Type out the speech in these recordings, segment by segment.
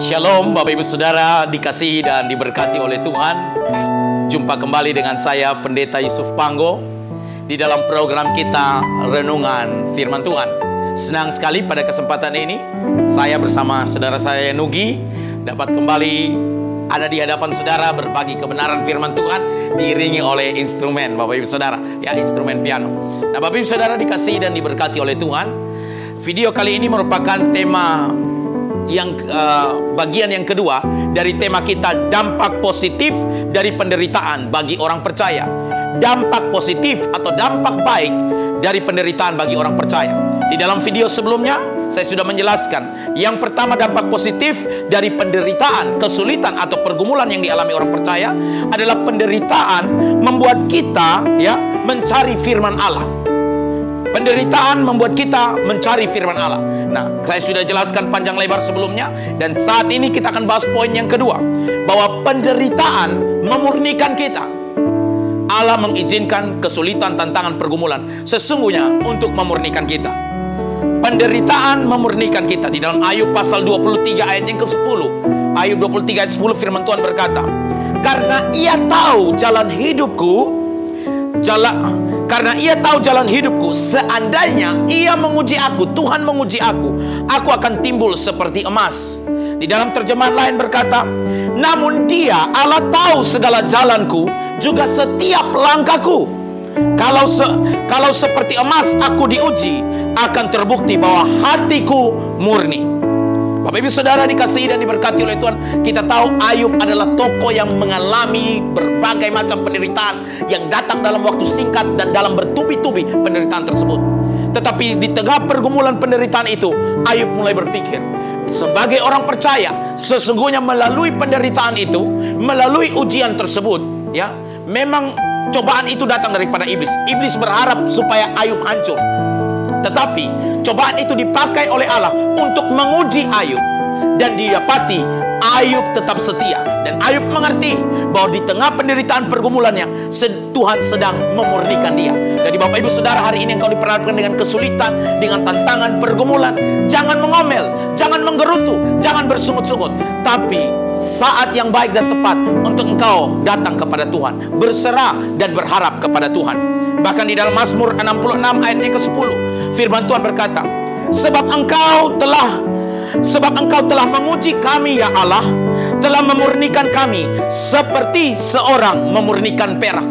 Shalom Bapak Ibu Saudara, dikasihi dan diberkati oleh Tuhan. Jumpa kembali dengan saya Pendeta Yusuf Panggo di dalam program kita Renungan Firman Tuhan. Senang sekali pada kesempatan ini saya bersama saudara saya Nugi dapat kembali ada di hadapan saudara berbagi kebenaran firman Tuhan, diiringi oleh instrumen Bapak Ibu Saudara, ya, instrumen piano. Nah, Bapak Ibu Saudara dikasihi dan diberkati oleh Tuhan. Video kali ini merupakan tema yang bagian yang kedua dari tema kita, dampak positif dari penderitaan bagi orang percaya. Dampak positif atau dampak baik dari penderitaan bagi orang percaya. Di dalam video sebelumnya saya sudah menjelaskan, yang pertama dampak positif dari penderitaan, kesulitan atau pergumulan yang dialami orang percaya adalah penderitaan membuat kita mencari firman Allah. Penderitaan membuat kita mencari firman Allah. Nah, saya sudah jelaskan panjang lebar sebelumnya, dan saat ini kita akan bahas poin yang kedua, bahwa penderitaan memurnikan kita. Allah mengizinkan kesulitan, tantangan, pergumulan sesungguhnya untuk memurnikan kita. Penderitaan memurnikan kita. Di dalam Ayub pasal 23 ayat yang ke-10, Ayub 23 ayat 10, firman Tuhan berkata, karena ia tahu jalan hidupku, seandainya ia menguji aku, Tuhan menguji aku akan timbul seperti emas. Di dalam terjemahan lain berkata, namun dia, Allah tahu segala jalanku, juga setiap langkahku. Kalau seperti emas aku diuji, akan terbukti bahwa hatiku murni. Bapak Ibu Saudara dikasihi dan diberkati oleh Tuhan, kita tahu Ayub adalah tokoh yang mengalami berbagai macam penderitaan yang datang dalam waktu singkat dan dalam bertubi-tubi penderitaan tersebut. Tetapi di tengah pergumulan penderitaan itu, Ayub mulai berpikir, sebagai orang percaya, sesungguhnya melalui penderitaan itu, melalui ujian tersebut, memang cobaan itu datang daripada iblis. Iblis berharap supaya Ayub hancur. Tetapi cobaan itu dipakai oleh Allah untuk menguji Ayub, dan didapati Ayub tetap setia. Dan Ayub mengerti bahwa di tengah penderitaan pergumulannya, Tuhan sedang memurnikan dia. Jadi Bapak Ibu Saudara, hari ini engkau diperhadapkan dengan kesulitan, dengan tantangan, pergumulan, jangan mengomel, jangan menggerutu, jangan bersungut-sungut. Tapi saat yang baik dan tepat untuk engkau datang kepada Tuhan, berserah dan berharap kepada Tuhan. Bahkan di dalam Mazmur 66 ayat yang ke-10, firman Tuhan berkata, sebab engkau telah menguji kami ya Allah, telah memurnikan kami seperti seorang memurnikan perak.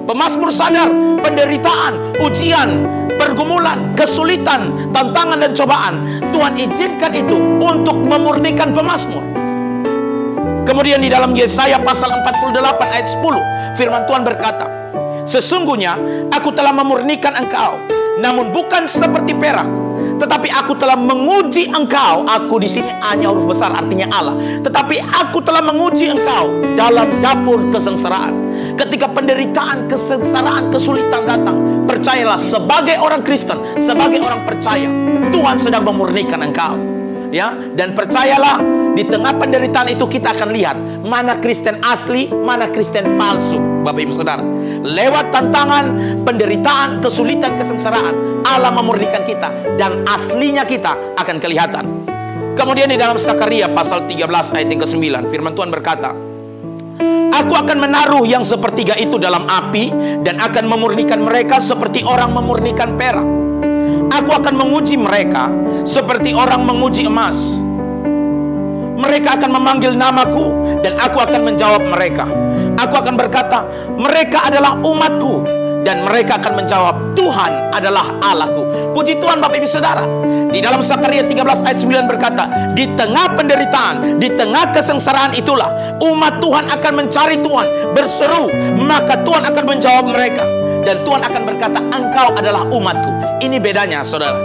Pemazmur sadar penderitaan, ujian, pergumulan, kesulitan, tantangan dan cobaan, Tuhan izinkan itu untuk memurnikan pemazmur. Kemudian di dalam Yesaya pasal 48 ayat 10, firman Tuhan berkata, sesungguhnya aku telah memurnikan engkau, namun bukan seperti perak, tetapi aku telah menguji engkau. Aku di sini hanya huruf besar, artinya Allah. Tetapi aku telah menguji engkau dalam dapur kesengsaraan. Ketika penderitaan, kesengsaraan, kesulitan datang, percayalah, sebagai orang Kristen, sebagai orang percaya, Tuhan sedang memurnikan engkau. Dan percayalah, di tengah penderitaan itu kita akan lihat mana Kristen asli, mana Kristen palsu. Bapak Ibu Saudara, lewat tantangan, penderitaan, kesulitan, kesengsaraan, Allah memurnikan kita, dan aslinya kita akan kelihatan. Kemudian di dalam Zakaria pasal 13 ayat yang ke-9, firman Tuhan berkata, aku akan menaruh yang sepertiga itu dalam api, dan akan memurnikan mereka seperti orang memurnikan perak. Aku akan menguji mereka seperti orang menguji emas. Mereka akan memanggil namaku, dan aku akan menjawab mereka. Aku akan berkata, mereka adalah umatku, dan mereka akan menjawab, Tuhan adalah Allahku. Puji Tuhan Bapak Ibu Saudara. Di dalam Zakaria 13 ayat 9 berkata, di tengah penderitaan, di tengah kesengsaraan itulah umat Tuhan akan mencari Tuhan, berseru, maka Tuhan akan menjawab mereka, dan Tuhan akan berkata, engkau adalah umatku. Ini bedanya saudara.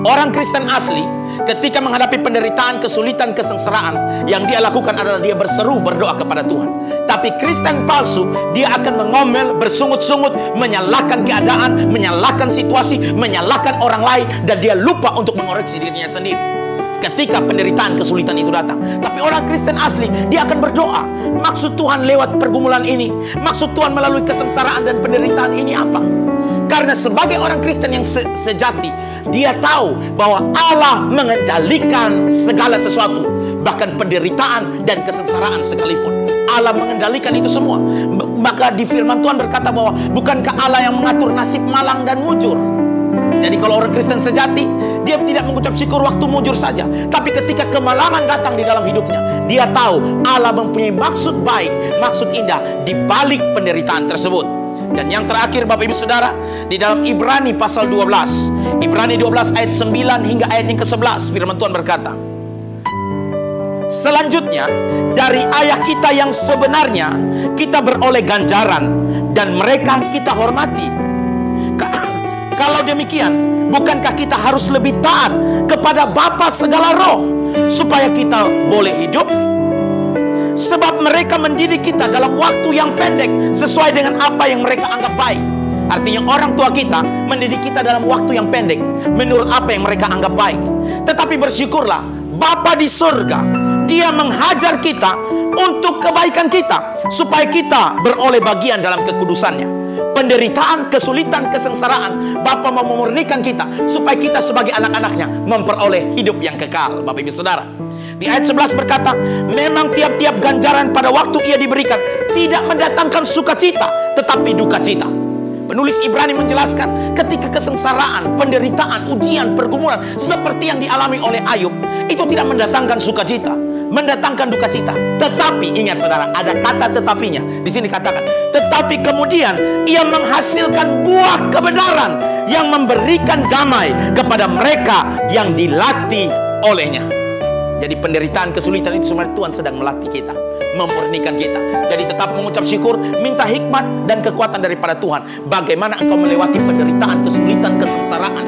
Orang Kristen asli ketika menghadapi penderitaan, kesulitan, kesengsaraan, yang dia lakukan adalah dia berseru, berdoa kepada Tuhan. Tapi Kristen palsu, dia akan mengomel, bersungut-sungut, menyalahkan keadaan, menyalahkan situasi, menyalahkan orang lain, dan dia lupa untuk mengoreksi dirinya sendiri ketika penderitaan, kesulitan itu datang. Tapi orang Kristen asli, dia akan berdoa, maksud Tuhan lewat pergumulan ini, maksud Tuhan melalui kesengsaraan dan penderitaan ini apa? Karena sebagai orang Kristen yang sejati, dia tahu bahwa Allah mengendalikan segala sesuatu, bahkan penderitaan dan kesengsaraan sekalipun. Allah mengendalikan itu semua. Maka di firman Tuhan berkata bahwa bukankah Allah yang mengatur nasib malang dan mujur? Jadi kalau orang Kristen sejati, dia tidak mengucap syukur waktu mujur saja, tapi ketika kemalangan datang di dalam hidupnya, dia tahu Allah mempunyai maksud baik, maksud indah di balik penderitaan tersebut. Dan yang terakhir Bapak Ibu Saudara, di dalam Ibrani pasal 12, Ibrani 12 ayat 9 hingga ayat yang ke-11, firman Tuhan berkata, selanjutnya, dari ayah kita yang sebenarnya kita beroleh ganjaran, dan mereka kita hormati. Kalau demikian, bukankah kita harus lebih taat kepada Bapa segala roh, supaya kita boleh hidup? Sebab mereka mendidik kita dalam waktu yang pendek, sesuai dengan apa yang mereka anggap baik. Artinya orang tua kita mendidik kita dalam waktu yang pendek, menurut apa yang mereka anggap baik. Tetapi bersyukurlah, Bapa di surga, Dia menghajar kita untuk kebaikan kita, supaya kita beroleh bagian dalam kekudusannya. Penderitaan, kesulitan, kesengsaraan, Bapa mau memurnikan kita, supaya kita sebagai anak-anaknya memperoleh hidup yang kekal. Bapak Ibu Saudara, di ayat 11 berkata, memang tiap-tiap ganjaran pada waktu ia diberikan tidak mendatangkan sukacita, tetapi duka cita. Penulis Ibrani menjelaskan, ketika kesengsaraan, penderitaan, ujian, pergumulan seperti yang dialami oleh Ayub, itu tidak mendatangkan sukacita, mendatangkan duka cita. Tetapi ingat saudara, ada kata tetapinya. Di sini katakan, tetapi kemudian ia menghasilkan buah kebenaran yang memberikan damai kepada mereka yang dilatih olehnya. Jadi penderitaan, kesulitan itu sebenarnya Tuhan sedang melatih kita, memurnikan kita. Jadi tetap mengucap syukur, minta hikmat dan kekuatan daripada Tuhan. Bagaimana engkau melewati penderitaan, kesulitan, kesengsaraan.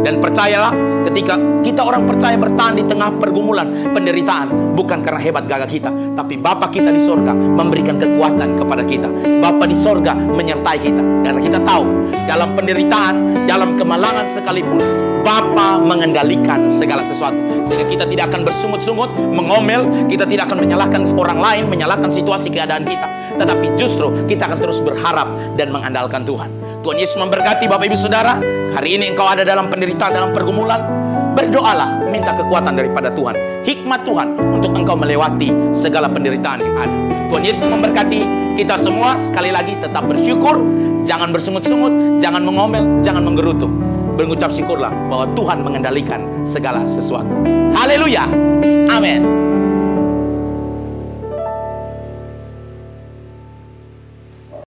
Dan percayalah, ketika kita orang percaya bertahan di tengah pergumulan, penderitaan, bukan karena hebat gagah kita, tapi Bapa kita di sorga memberikan kekuatan kepada kita. Bapa di sorga menyertai kita. Karena kita tahu, dalam penderitaan, dalam kemalangan sekalipun, Bapa mengendalikan segala sesuatu. Sehingga kita tidak akan bersungut-sungut, mengomel, kita tidak akan menyalahkan orang lain, menyalahkan situasi keadaan kita. Tetapi justru kita akan terus berharap dan mengandalkan Tuhan. Tuhan Yesus memberkati Bapak Ibu Saudara. Hari ini engkau ada dalam penderitaan, dalam pergumulan, berdoalah, minta kekuatan daripada Tuhan, hikmat Tuhan untuk engkau melewati segala penderitaan yang ada. Tuhan Yesus memberkati kita semua. Sekali lagi tetap bersyukur, jangan bersungut-sungut, jangan mengomel, jangan menggerutu. Berucap syukurlah bahwa Tuhan mengendalikan segala sesuatu. Haleluya. Amin.